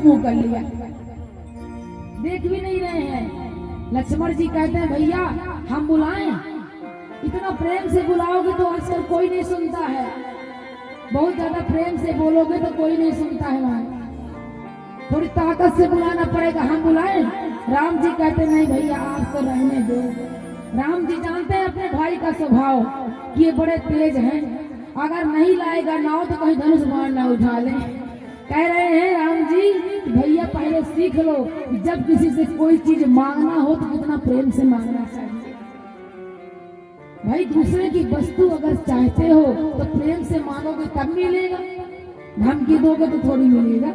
मुंह कर लिया, देख भी नहीं रहे हैं। लक्ष्मण जी कहते हैं भैया हम बुलाएं, इतना प्रेम से बुलाओगे तो आजकल कोई नहीं सुनता है, बहुत ज्यादा प्रेम से बोलोगे तो कोई नहीं सुनता है, वहां थोड़ी ताकत से बुलाना पड़ेगा, हम बुलाएं। राम जी कहते नहीं भैया आप तो रहने दो। राम जी जानते हैं अपने भाई का स्वभाव कि ये बड़े तेज हैं, अगर नहीं लाएगा नाव तो कहीं धनुष बाण ना उठा ले। कह रहे हैं राम जी भैया पहले सीख लो जब किसी से कोई चीज मांगना हो तो कितना प्रेम से मांगना चाहिए। भाई दूसरे की वस्तु अगर चाहते हो तो प्रेम से मांगोगे तब मिलेगा, धमकी दोगे तो थोड़ी मिलेगा।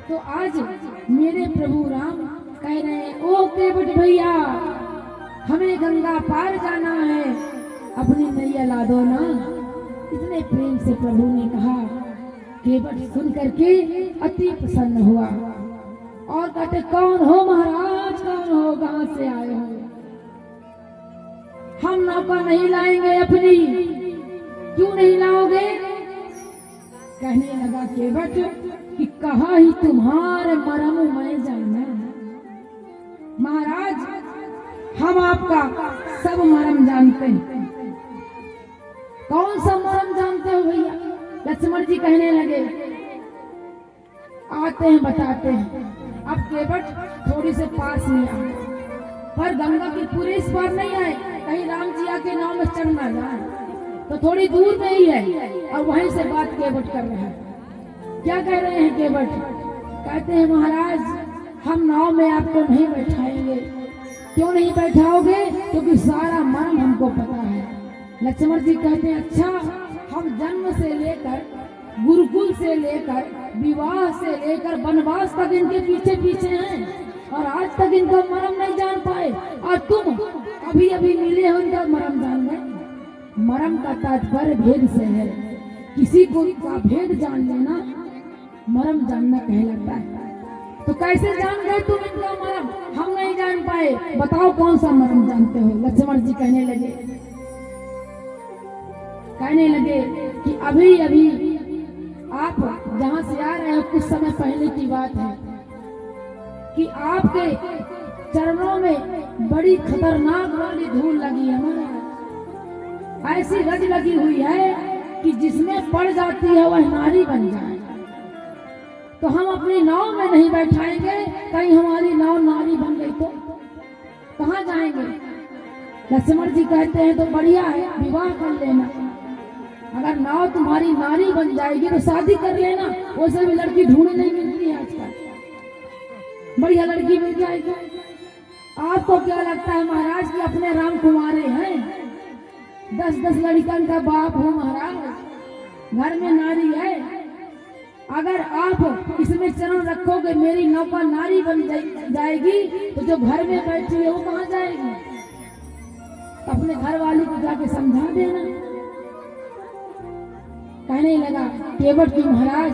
तो आज मेरे प्रभु राम कह रहे हैं ओ केवट भैया हमें गंगा पार जाना है, अपनी नैया ला दो ना। इतने प्रेम से प्रभु ने कहा। केवट सुन करके अति प्रसन्न हुआ और कहते कौन हो महाराज, कौन हो, कहां से आए हो? हम नौका नहीं लाएंगे अपनी। क्यों नहीं लाओगे? कहने लगा केवट कि कहा ही तुम्हारे मरम मैं जाना। महाराज हम आपका सब मरम जानते हैं। कौन सा मरम जानते हो भैया? लक्ष्मण जी कहने लगे आते हैं बताते हैं। अब केवट थोड़ी से पास में आए, पर गंगा की पूरे इस बार नहीं आए, कहीं राम जी आके नाव में चढ़ ना जाए, तो थोड़ी दूर में ही है और वहीं से बात केवट कर रहे हैं। क्या कह रहे हैं केवट? कहते हैं महाराज हम नाव में आपको नहीं बैठाएंगे। क्यों नहीं बैठाओगे? क्योंकि सारा मर्म हमको पता है। लक्ष्मण जी कहते हैं अच्छा हम जन्म से लेकर गुरुकुल से लेकर विवाह से लेकर वनवास तक इनके पीछे पीछे हैं और आज तक इनका मर्म नहीं जान पाए, और तुम अभी अभी मिले हो इनका मर्म जान गए। मर्म का तात्पर्य भेद से है, किसी को का भेद जान लेना मर्म जानना कहलाता है। तो कैसे जान गए तुम इनका मर्म? हम नहीं जान पाए, बताओ कौन सा मर्म जानते हो? लक्ष्मण जी कहने लगे कि अभी अभी आप जहां से आ रहे हो कुछ समय पहले की बात है कि आपके चरणों में बड़ी खतरनाक वाली धूल लगी है महाराज। ऐसी रज लगी हुई है कि जिसमें पड़ जाती है वह नारी बन जाए। तो हम अपनी नाव में नहीं बैठाएंगे, कहीं हमारी नाव नारी बन गई तो कहाँ जाएंगे? लक्ष्मण जी कहते हैं तो बढ़िया है, विवाह कर लेना। अगर नाव तुम्हारी नारी बन जाएगी तो शादी कर लेना। वैसे भी लड़की ढूंढ नहीं मिलती है आजकल, बढ़िया लड़की मिल जाएगी। आपको क्या लगता है महाराज कि अपने राम कुमारे हैं? 10-10 लड़कन का बाप हो महाराज, घर में नारी है। अगर आप इसमें चरण रखोगे मेरी नौका नारी बन जाएगी तो जो घर में बैठी है वो कहाँ जाएगी? अपने घर वाली को जाके समझा देना। कहने लगा केवट की महाराज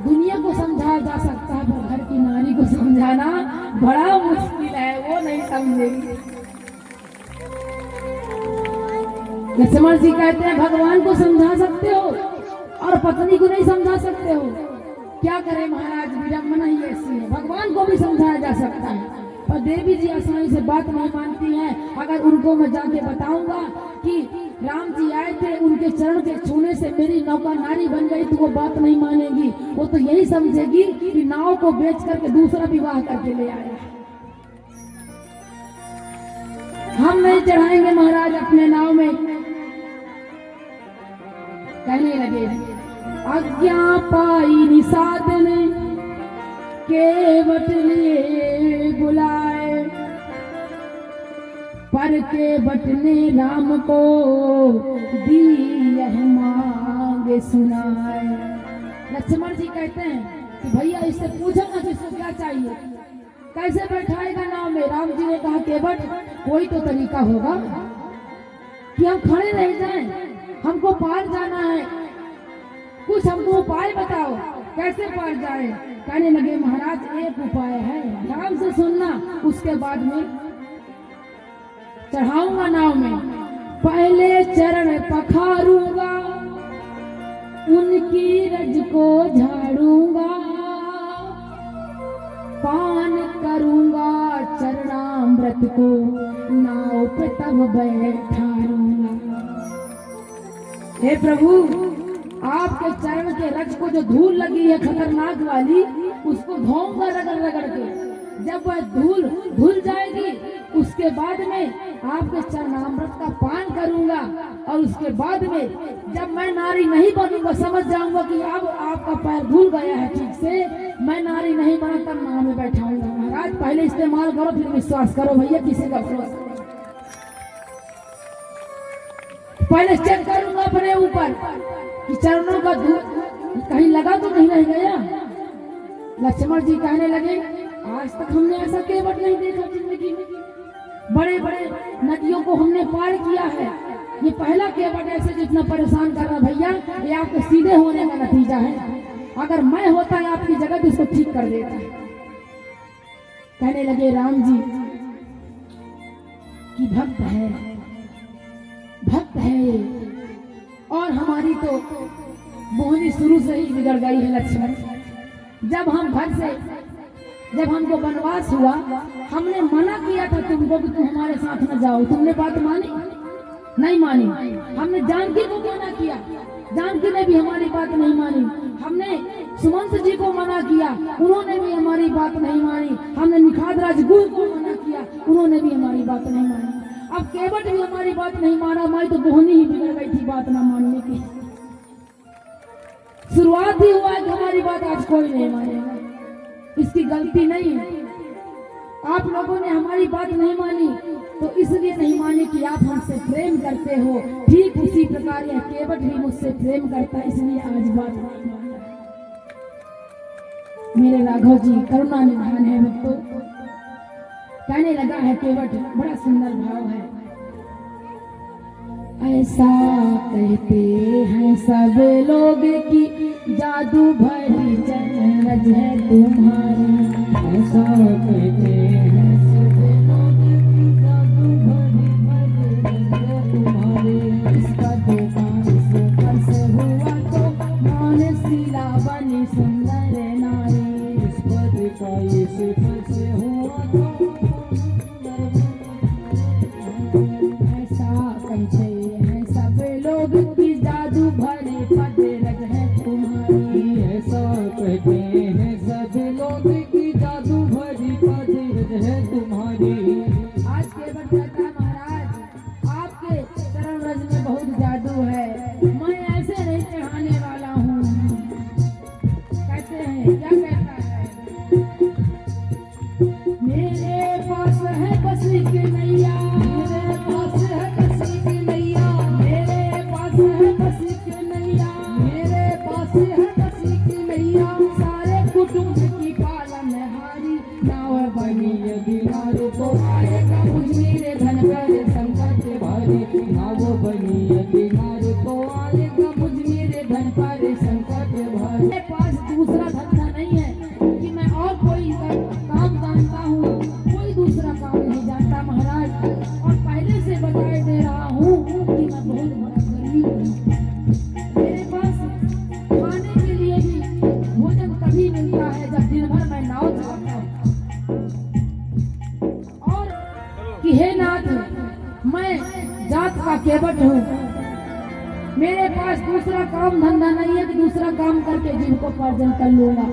दुनिया को समझाया जा सकता है पर घर की नारी को समझाना बड़ा मुश्किल है, वो नहीं समझेगी। लक्ष्मण जी कहते हैं भगवान को समझा सकते हो और पत्नी को नहीं समझा सकते हो। क्या करें महाराज, विडंबना ही ऐसी है। भगवान को भी समझाया जा सकता है पर देवी जी आसानी से बात नहीं मानती हैं। अगर उनको मैं जाके बताऊंगा कि राम जी आए थे, उनके चरण के छूने से मेरी नौका नारी बन गई, तो वो बात नहीं मानेगी। वो तो यही समझेगी कि नाव को बेच करके दूसरा विवाह करके ले आया। हम नहीं चढ़ाएंगे महाराज अपने नाव में। कहने लगे आज्ञा पाई निषाद ने केवट लिए बुलाए, पर केवट ने राम को दी यह मांग सुनाए। लक्ष्मण जी कहते हैं कि भैया इससे पूछो ना कि इसको क्या चाहिए, कैसे बैठाएगा नाव में? राम जी ने कहा केवट कोई तो तरीका होगा कि हम खड़े रह जाएं, हमको पार जाना है, कुछ हमको उपाय बताओ कैसे पार जाए। कहने लगे महाराज एक उपाय है, ध्यान से सुनना, उसके बाद में चढ़ाऊंगा नाव में। पहले चरण पखारूंगा, उनकी रज को झाड़ूंगा, पान करूंगा चरणामृत को, नाव पे तब बैठा रहूंगा। हे प्रभु, आपके चरण के रज को जो धूल लगी है खतरनाक वाली, उसको धोऊंगा रगड़ रगड़ के। जब वह धूल धुल जाएगी, उसके बाद में आपके चरणामृत का पान करूंगा, और उसके बाद में जब मैं नारी नहीं बनूंगा, समझ जाऊंगा कि अब आपका पैर धुल गया है ठीक से, मैं नारी नहीं बना, तब नाव में बैठाऊंगा। महाराज पहले इस्तेमाल करो, फिर विश्वास करो भैया, किसी का भरोसा। पहले चेक करूंगा अपने ऊपर कि चरणों का धूल कहीं लगा तो नहीं रह गया। लक्ष्मण जी कहने लगे, आज तक हमने ऐसा केवट नहीं देखा जिंदगी में। बड़े बड़े नदियों को हमने पार किया है, ये पहला केवट ऐसे जितना परेशान कर रहा भैया, ये आपके सीधे होने का नतीजा है। अगर मैं होता है आपकी जगह तो इसको ठीक कर देता। कहने लगे राम जी कि भक्त है, भक्त है, और हमारी तो बोहनी शुरू से ही बिगड़ गई है लक्ष्मण। जब हम घर से, जब हमको वनवास हुआ, हमने मना किया था तुमको कि तुम हमारे साथ न जाओ, तुमने बात मानी? नहीं मानी। हमने जानकी को मना किया, जानकी ने भी हमारी बात नहीं मानी। हमने सुमंत जी को मना किया, उन्होंने भी हमारी बात नहीं मानी। हमने निखाद राजगुरु को मना किया, उन्होंने भी हमारी बात नहीं मानी। अब केवट भी हमारी बात नहीं माना, मैं तो बोहनी ही बिगड़ गई थी बात ना मानने की। शुरुआत ही हुआ कि हमारी बात आज कोई नहीं मानेगा, इसकी गलती नहीं है। आप लोगों ने हमारी बात नहीं मानी तो इसलिए नहीं मानी कि आप हमसे प्रेम करते हो, ठीक उसी प्रकार यह केवट भी मुझसे प्रेम करता, इसलिए आज बात नहीं माना। मेरे राघव जी करुणा निधान है भक्तों। कहने लगा है केवट, बड़ा सुंदर भाव है। ऐसा कहते हैं सब लोग कि जादू भरी चरज है तुम्हारी। ऐसा कहते हैं सब लोग कि जादू भरी चरज है तुम्हारी। इसका तो काम से हुआ तो मान सिला बनी सुंदर नारी। इस पद का ये से हुआ तो केवट हूँ, मेरे पास दूसरा काम धंधा नहीं है कि दूसरा काम करके जीविकोपार्जन कर लूंगा।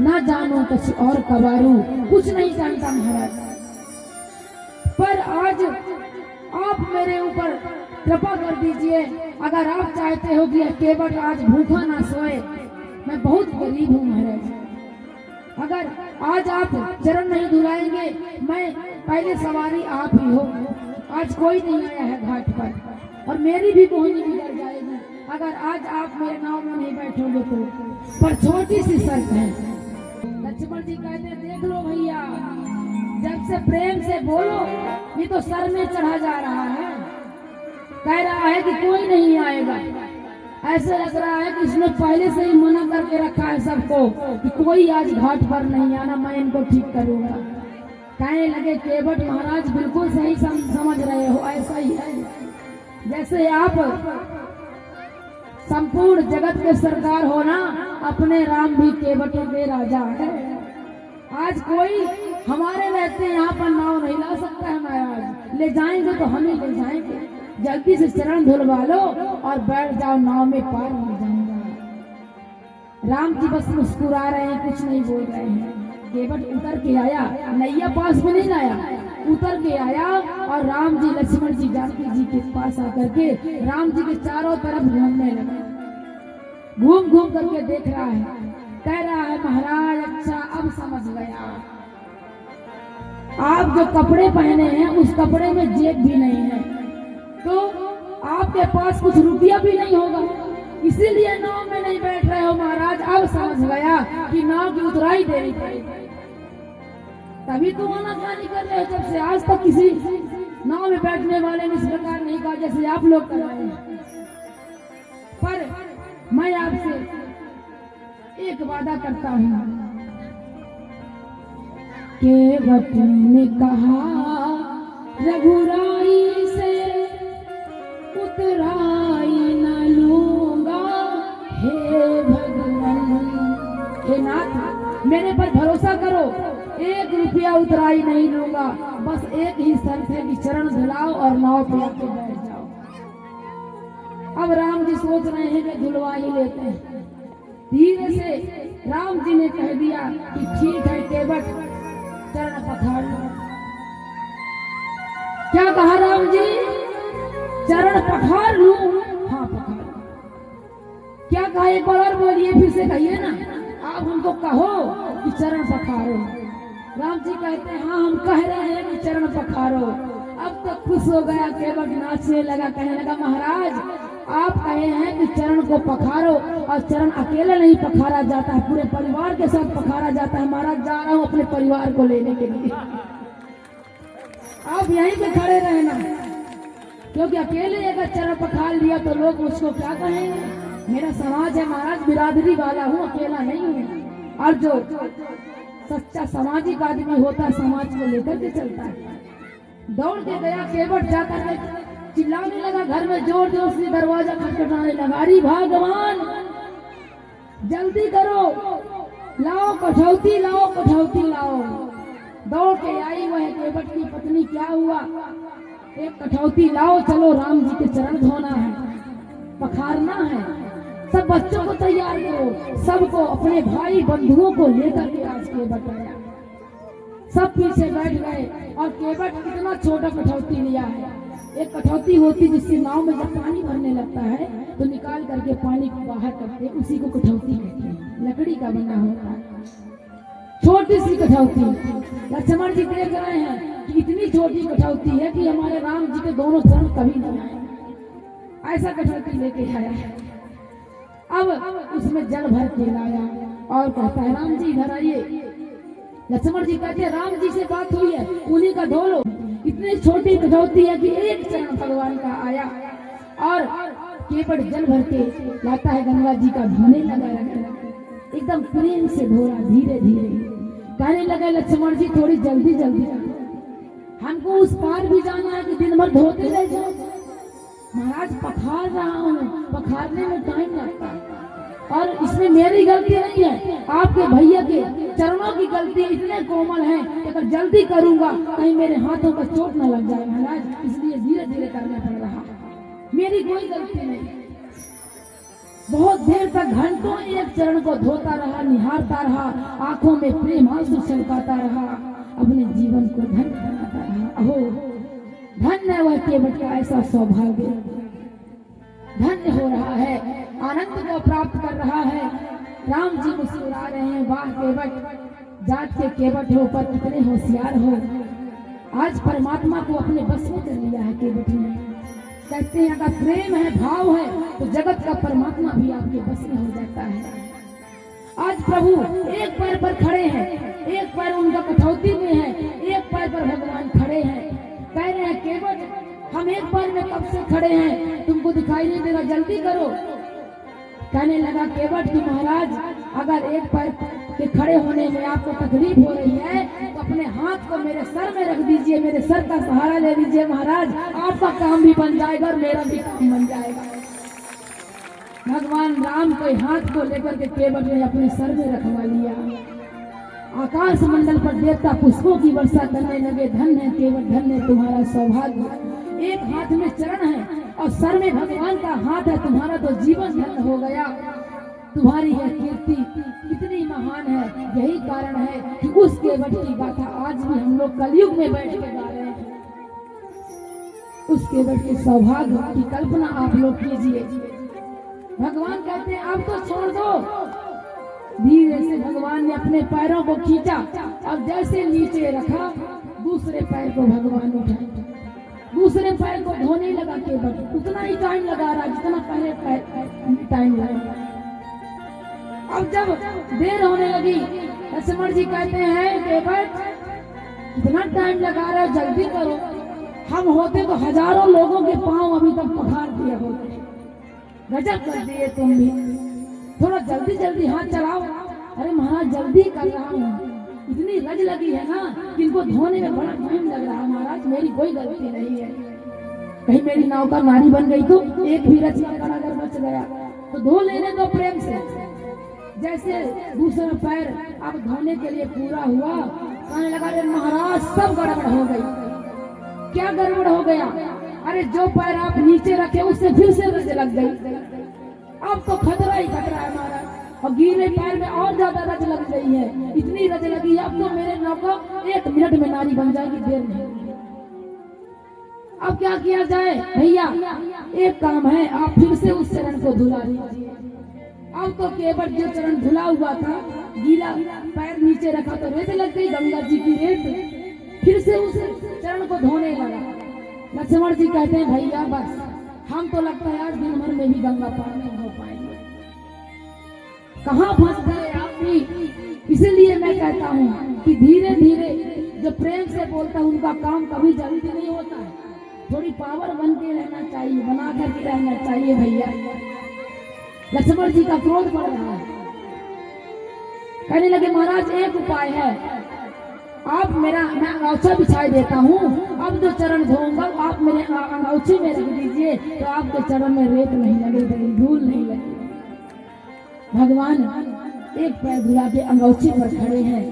ना जानो कुछ और कबारू, कुछ नहीं जानता महाराज। पर आज आप मेरे ऊपर कृपा कर दीजिए, अगर आप चाहते हो कि केवट आज भूखा ना सोए। मैं बहुत गरीब हूँ महाराज, अगर आज आप चरण नहीं धुलाएंगे, मैं पहले सवारी आप ही हो। आज कोई नहीं आया है घाट पर, और मेरी भी बोहनी बिगड़ जाएगी अगर आज आप मेरे नाव में नहीं बैठोगे तो। पर छोटी सी शर्त है। लक्ष्मण जी कहते हैं, देख लो भैया, जब से प्रेम से बोलो, ये तो सर में चढ़ा जा रहा है। कह रहा है कि कोई नहीं आएगा, ऐसे लग रहा है कि इसने पहले से ही मना करके रखा है सबको कि कोई आज घाट पर नहीं आना, मैं इनको ठीक करूंगा। कहने लगे केवट महाराज बिल्कुल सही समझ रहे हो, ऐसा ही है। जैसे आप संपूर्ण जगत के सरकार होना, अपने राम भी केवटों के राजा है। आज कोई हमारे रहते यहाँ पर नाव नहीं ला सकता है महाराज, ले जाएंगे तो हम ही ले जाएंगे। जल्दी से चरण धुलवा लो और बैठ जाओ, नाव में पार हो जाऊंगा। राम जी बस मुस्कुरा रहे हैं, कुछ नहीं बोल रहे हैं। केवट उतर के आया, नैया पास में नहीं लाया, उतर के आया और राम जी लक्ष्मण जी जानकी जी के पास आकर के राम जी के चारों तरफ घूमने लगा। घूम घूम करके देख रहा है, कह रहा है महाराज अच्छा अब समझ गया, आप जो कपड़े पहने हैं उस कपड़े में जेब भी नहीं है, तो आपके पास कुछ रुपया भी नहीं होगा, इसीलिए नाव में नहीं बैठ रहे हो महाराज। अब समझ गया कि नाव की उतराई देनी पड़ेगी, तभी तो आनाकानी कर रहे हो। जब से आज तक किसी नाव में बैठने वाले ने इस प्रकार नहीं कहा जैसे आप लोग कर रहे हैं। पर मैं आपसे एक वादा करता हूँ, केवट ने कहा रघुराई से उतराई न लूंगा, हे भगवान हे नाथ मेरे पर भरोसा करो, 1 रुपया उतराई नहीं लूंगा, बस एक ही शर्त है कि चरण धुलाओ और नाव पे आके बैठ जाओ। अब राम जी सोच रहे हैं कि धुलवा ही लेते हैं। धीरे से राम जी ने कह दिया कि ठीक है केवट चरण पखार लो। क्या कहा राम जी? चरण पखार लूं? हाँ पखार। क्या कहा एक बार और बोलिए, फिर से कहिए ना। आप हमको कहो कि चरण पखारो। राम जी कहते हैं हाँ हम कह रहे हैं कि चरण पखारो। अब तो खुश हो गया केवट, नाचने लगा, कहने लगा महाराज आप कहे हैं कि चरण को पखारो, और चरण अकेले नहीं पखारा जाता है, पूरे परिवार के साथ पखारा जाता है। महाराज जा रहा हूँ अपने परिवार को लेने के लिए, आप यहीं पे खड़े रहना, क्योंकि अकेले अगर चरण पखार लिया तो लोग उसको क्या कहेंगे। मेरा समाज है महाराज, बिरादरी वाला हूँ, अकेला नहीं हूँ। और जो सच्चा सामाजिक आदमी होता है समाज को लेकर के चलता है। दौड़ के गया केवट, जाकर के चिल्लाने लगा, घर में जोर जोर से दरवाजा खटखटाने लगा, अरे भगवान जल्दी करो, लाओ कठौती लाओ कठौती लाओ। दौड़ के आई वह केवट की पत्नी, क्या हुआ? एक कठौती लाओ, चलो राम जी के चरण धोना है, पखारना है। सब बच्चों को तैयार करो, सबको अपने भाई बंधुओं को लेकर के आज केवट आया। सब पीछे बैठ गए और केवट कितना छोटा कठौती लिया है। एक कठौती होती जिससे नाव में जब पानी भरने लगता है तो निकाल करके पानी को बाहर करते, उसी को कठौती कहते हैं, लकड़ी का बना होता है, छोटी सी कठौती। लक्ष्मण जी देख रहे हैं कि इतनी छोटी कठौती है कि हमारे राम जी के दोनों चरण कभी नहीं आए, ऐसा कठौती लेके आया है। अब उसमें जल भर के लाया और कहता है राम जी इधर आइए। लक्ष्मण जी कहते हैं राम जी से बात हुई है, उन्हीं का धो लो। इतनी छोटी कठौती है कि एक चरण भगवान का आया और केवट जल भर के लाता है, गंगा जी का धोने लगा, एकदम प्रेम से धोरा, धीरे धीरे कहने लगा लक्ष्मण जी थोड़ी जल्दी जल्दी हमको उस पार भी जाना है कि दिन भर धोते रह जाओ। महाराज पखार रहा हूँ, पखारने में टाइम लगता है और इसमें मेरी गलती नहीं है, आपके भैया के चरणों की गलती। इतने कोमल हैं कि अगर जल्दी करूंगा कहीं मेरे हाथों का चोट न लग जाए महाराज, इसलिए धीरे धीरे करना पड़ रहा, मेरी कोई गलती नहीं। बहुत देर तक घंटों एक चरण को धोता रहा, निहारता रहा, आंखों में प्रेम आंसू छलकाता रहा, अपने जीवन को धन्य बनाता रहा। अहो धन्य वह केवट का ऐसा सौभाग्य, धन्य हो रहा है, आनंद को प्राप्त कर रहा है। राम जी मुस्कुरा रहे हैं, वाह केवट, जात के केवट हो पर कितने होशियार हो, आज परमात्मा को अपने बस में कर लिया है केवट ने। कहते हैं अगर प्रेम है, भाव है, तो जगत का परमात्मा भी आपके बस में हो जाता है। आज प्रभु एक पैर पर खड़े हैं, एक पैर उनका कठौती में है, एक पैर पर भगवान खड़े हैं। कह रहे हैं केवट हम एक पैर में कब से खड़े हैं, तुमको दिखाई नहीं दे रहा, जल्दी करो। कहने लगा केवट कि महाराज अगर एक पैर के खड़े होने में आपको तकलीफ हो रही है तो अपने हाथ को मेरे सर में रख दीजिए, मेरे सर का सहारा ले लीजिए महाराज, आपका काम भी बन जाएगा और मेरा भी काम बन जाएगा। भगवान राम के हाथ को लेकर के केवट ने अपने सर में रखवा लिया। आकाश मंडल पर देवता पुष्पों की वर्षा करने लगे। धन्य है केवट, धन्य है तुम्हारा सौभाग्य। एक हाथ में चरण है और सर में भगवान का हाथ है, तुम्हारा तो जीवन धन्य हो गया। तुम्हारी यह कीर्ति कितनी महान है, यही कारण है कि उस केवट की गाथा आज भी हम लोग कलयुग में बैठ के गा रहे हैं। उस केवट के सौभाग्य की कल्पना आप लोग कीजिए। भगवान कहते हैं अब तो छोड़ दो। धीरे से भगवान ने अपने पैरों को खींचा और जैसे नीचे रखा, दूसरे पैर को भगवान उठाया, दूसरे पैर को धोने लगा केवट। उतना ही टाइम लगा रहा जितना पहले पैर टाइम लगा। अब जब देर होने लगी, लक्ष्मण जी कहते हैं केवट इतना टाइम लगा रहा है, जल्दी करो। हम होते तो हजारों लोगों के पांव अभी तक पखार दिए होते। गजब कर दिए तुम भी, थोड़ा जल्दी जल्दी हाथ चलाओ। अरे महाराज जल्दी कर रहा हूँ, इतनी रज लगी है ना कि इनको धोने में बड़ा टाइम लग रहा है। महाराज मेरी कोई गलती नहीं है, कहीं मेरी नाव का नारी बन गई तो एक भी रच का अगर बच गया तो धो लेने दो प्रेम से। जैसे दूसरा पैर अब धोने के लिए पूरा हुआ, कहने लगा अरे महाराज सब गड़बड़ हो गई। क्या गड़बड़ हो गया? अरे जो पैर आप नीचे रखे उससे फिर से रज लग गई। अब तो खतरा ही खतरा है महाराज, और गीले पैर में और ज्यादा रज लग गई है। इतनी रज लगी है अब तो मेरे नौका 1 मिनट में नारी बन जाएगी, देर नहीं। अब क्या किया जाए भैया? एक काम है, आप फिर से उस चरण को धुला दीजिए। अब तो केवट जो चरण धुला हुआ था, गीला पैर नीचे रखा तो रेत लग गई, गंगा जी की रेत। फिर से उस चरण को धोने लगा। लक्ष्मण जी कहते हैं भैया बस, हम तो लगता है आज दिन भर में भी गंगा पार नहीं हो पाएंगे। कहाँ फंस गए आप भी। इसलिए मैं कहता हूँ कि धीरे धीरे जो प्रेम से बोलता है उनका काम कभी जल्दी नहीं होता है। थोड़ी पावर बन के रहना चाहिए, बना करके रहना चाहिए भैया। लक्ष्मण जी का क्रोध बढ़ रहा है, कहने लगे महाराज एक उपाय है, आप मैं अंगौछा बिछाई देता हूँ। अब जो चरण धोऊंगा आप मेरे अंगौछे में रख दीजिए, तो आपके चरण में रेत नहीं लगेगी, धूल नहीं लगेगी। भगवान एक पैर धुला के अंगौछे पर खड़े हैं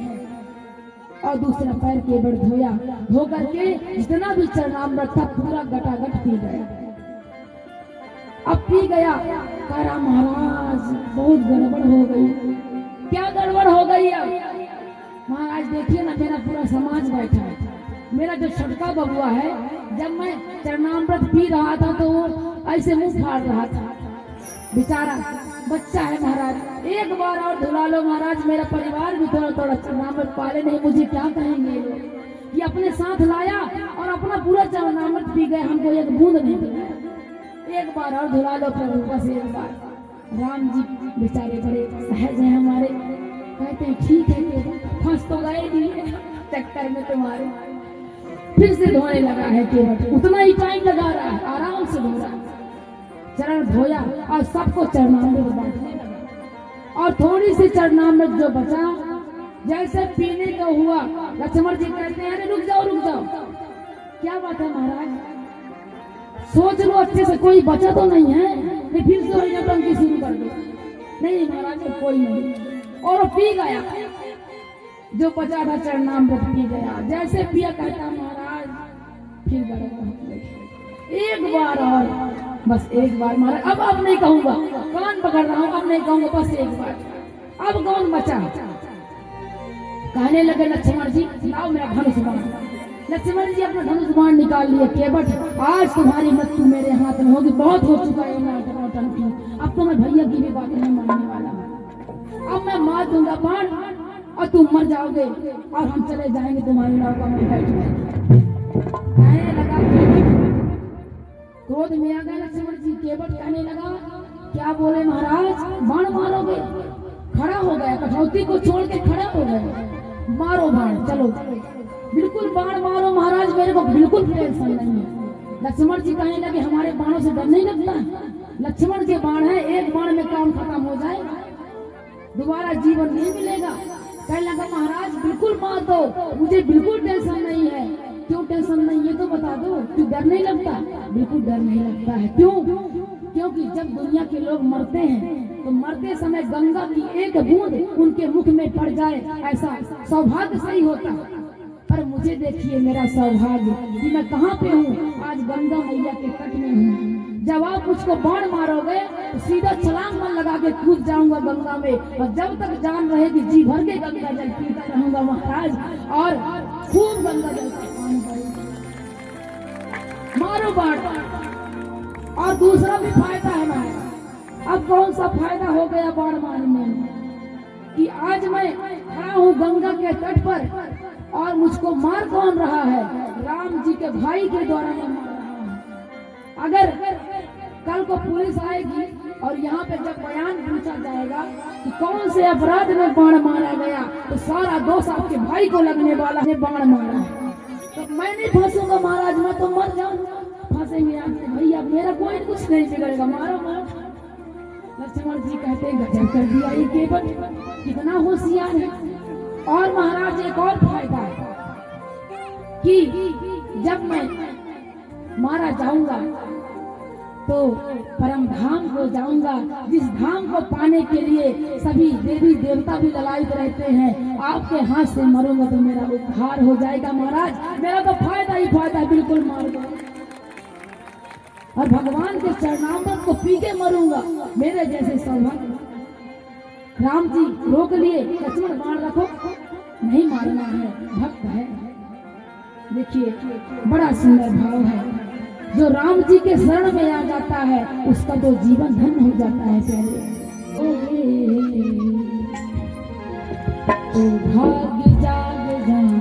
और दूसरा पैर केवट धोया। धो करके जितना भी चरणामृत था पूरा गटागट पी गया। अब पी गया, कह रहा महाराज बहुत गड़बड़ हो गई। क्या गड़बड़ हो गई? अब महाराज देखिए ना, मेरा पूरा समाज बैठा है। मेरा जो छोटका बबुआ है, जब मैं चरणामृत पी रहा था तो वो ऐसे मुंह फाड़ रहा था, बेचारा बच्चा है। महाराज एक बार और धुला लो महाराज, मेरा परिवार भी थोड़ा थोड़ा चरणामृत पाले, नहीं मुझे क्या कहेंगे लोग। ये अपने साथ लाया और अपना पूरा चरणामृत पी गए, हमको एक बूंद नहीं दिया। एक बार और धुला लो प्रभु, बस एक बार। राम जी बेचारे बड़े सहज हैं हमारे, कहते हैं ठीक है कि फंस तो गए नहीं चक्कर में तुम्हारे। फिर से धोने लगा है केवट, उतना ही टाइम लगा रहा है, आराम से धो रहा है। चरण धोया और सबको चरणामृत बांटने लगा। और थोड़ी सी चरणामृत जो बचा, जैसे पीने का हुआ, लक्ष्मण जी कहते हैं अरे रुक जाओ रुक जाओ, क्या बात है महाराज, सोच लो अच्छे से, कोई बचा तो नहीं है? फिर से वही नौटंकी शुरू कर दो। नहीं महाराज कोई नहीं, और पी गया जो बचा था चरणामृत पी गया। जैसे पिया कहता महाराज फिर गड़बड़ हो गई। एक बार और, बस एक बार महाराज, अब नहीं कहूंगा, कान पकड़ रहा हूँ, अब नहीं कहूंगा, बस एक बार। अब कौन बचा? कहने लगे लक्ष्मण जी लाओ मेरा धनुष बाण। लक्ष्मण जी अपना धनुष बाण निकाल लिए। केवट आज तुम्हारी मृत्यु मेरे हाथ में होगी, बहुत हो चुका है नौटंकी, अब तो मैं भैया की भी बात नहीं मानने वाला हूँ। अब मैं मार दूंगा बाण और तुम मर जाओगे और हम चले जाएंगे तुम्हारी नौका में बैठ गए। कहने लगा क्रोध में आ गए लक्ष्मण जी। केवट कहने लगा क्या बोले महाराज, बाण मारोगे? खड़ा हो गया, कठौती को छोड़ के खड़ा हो गया। मारो बाण, चलो बिल्कुल बाण मारो महाराज, मेरे को बिल्कुल टेंशन नहीं है। लक्ष्मण जी कहने लगे हमारे बाणों से डर नहीं लगता? लक्ष्मण के बाण है, एक बाण में काम खत्म हो जाएगा, दोबारा जीवन नहीं मिलेगा। कहने लगा महाराज बिल्कुल मार दो, मुझे बिल्कुल टेंशन नहीं है। क्यों टेंशन नहीं है तो बता दो, क्यों डर नहीं लगता? बिल्कुल डर नहीं लगता है। क्यों? क्योंकि जब दुनिया के लोग मरते हैं तो मरते समय गंगा की एक बूंद उनके मुख में पड़ जाए, ऐसा सौभाग्य सही होता है। पर मुझे देखिए मेरा सौभाग्य कि मैं कहाँ पे हूँ, आज गंगा मैया के तट में हूँ। जब आप मुझको बाण मारोगे तो सीधा छलांग मन लगा के कूद जाऊंगा गंगा में, और जब तक जान रहेगी जी भर के गंगा जल पीता रहूंगा महाराज, और खूब गंगा जल का पान करूंगा। मारो बाण। और दूसरा भी फायदा है महाराज। अब कौन सा फायदा हो गया बाण मारने में कि आज मैं खड़ा हूँ गंगा के तट पर, और मुझको मार कौन रहा है? राम जी के भाई के द्वारा मैं मार रहा हूँ। अगर कल को पुलिस आएगी और यहाँ पे जब बयान पूछा जाएगा कि कौन से अपराध में बाण मारा गया, तो सारा दोष आपके भाई को लगने वाला है, बाण मारा है। तो मैं नहीं फंसूंगा महाराज, मैं तो मर जाऊंगा। फंसेंगे आपके भैया, मेरा कोई कुछ नहीं बिगड़ेगा, मारो मारो। लक्ष्मण जी कहते हैं गजब कर दिया ये केवट, कितना होशियार है। और महाराज एक और फायदा है कि जब मैं मारा जाऊंगा तो परम धाम को जाऊंगा, जिस धाम को पाने के लिए सभी देवी देवता भी ललायित रहते हैं। आपके हाथ से मरूंगा तो मेरा उद्धार हो जाएगा महाराज, मेरा तो फायदा ही फायदा, बिल्कुल मार दो। और भगवान के चरणामृत को पी के मरूंगा, मेरे जैसे सौभाग्य। राम जी रोक लिए, लक्ष्मण बाण रखो, नहीं मारना है, भक्त है। देखिए बड़ा सुंदर भाव है, जो राम जी के शरण में आ जाता है उसका तो जीवन धन्य हो जाता है। पहले भाग्य जाग जाए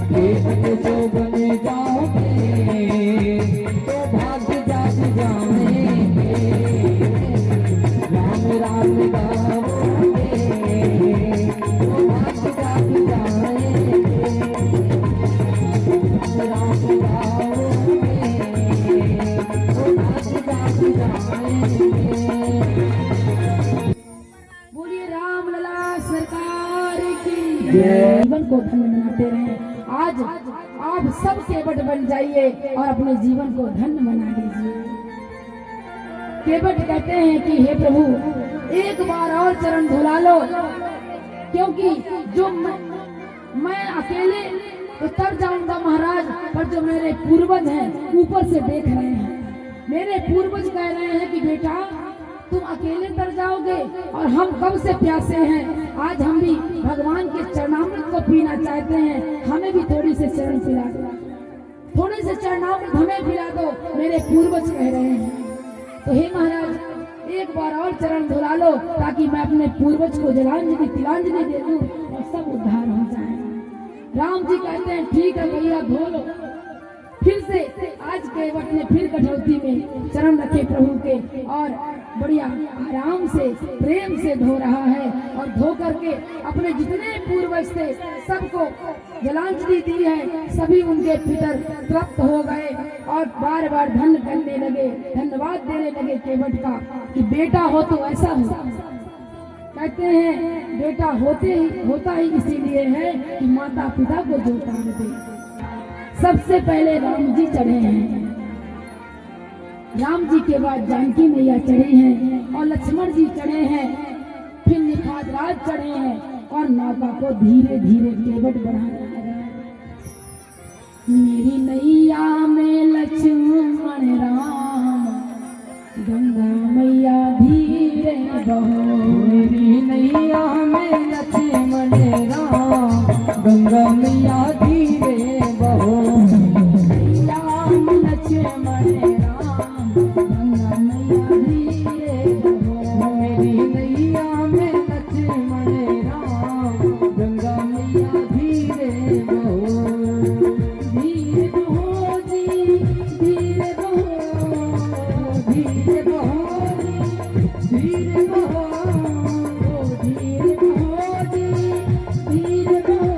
केवल जो बन जाओगे तो भाग्य जाग जाएंगे। राम राम गाओगे तो भाग्य जाग जाएंगे। राम गाओगे तो भाग्य जाग जाएंगे। बोलिए राम लला सरकार की जीवन को धन्य बनाते रहे। आज आप सब केवट बन जाइए और अपने जीवन को धन्य बना लीजिए। केवट कहते हैं कि हे प्रभु एक बार और चरण धुला लो, क्योंकि जो मैं अकेले उतर जाऊंगा महाराज, पर जो मेरे पूर्वज हैं ऊपर से देख रहे हैं। मेरे पूर्वज कह रहे हैं कि बेटा तुम अकेले तर जाओगे और हम कब से प्यासे हैं। आज हम भी भगवान के चरणामृत को पीना चाहते हैं, हमें भी थोड़ी से चरण पिला दो, थोड़े से चरणामृत हमें पिला दो, मेरे पूर्वज कह रहे हैं। तो हे महाराज एक बार और चरण धुला लो, ताकि मैं अपने पूर्वज को जलांजलि तिलांजलि दे दूं और सब उद्धार हो जाए। राम जी कहते हैं ठीक है भैया धो लो। फिर से आज केवट ने फिर कठौती में चरण रखे प्रभु के और बढ़िया आराम से प्रेम से धो रहा है। और धो करके अपने जितने पूर्वज थे सबको जलांजलि दी है। सभी उनके पितर तृप्त हो गए और बार बार धन्य करने लगे, धन्यवाद देने लगे केवट का कि बेटा हो तो ऐसा हो। कहते हैं बेटा होता ही इसीलिए है कि माता पिता को जो काम दे। सबसे पहले राम जी चढ़े हैं, राम जी के बाद जानकी मैया चढ़ी हैं और लक्ष्मण जी चढ़े हैं, फिर निखात राज चढ़े हैं और नौका को धीरे धीरे केवट बढ़ाया है। मेरी नैया में लक्ष्मण राम गंगा मैया धीरे बहो। मेरी नैया में लक्ष्मण राम गंगा मैया धीरे बहो। राम लक्ष्मण राम गंगा मैया धीरे बहो। मेरी नैया में लक्ष्मण राम गंगा मैया धीरे बहो। धीरे बहो जी धीरे बहो, धीरे बहो धीरे बहो धीरे बहो जी धीरे बहो,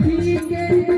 सखी के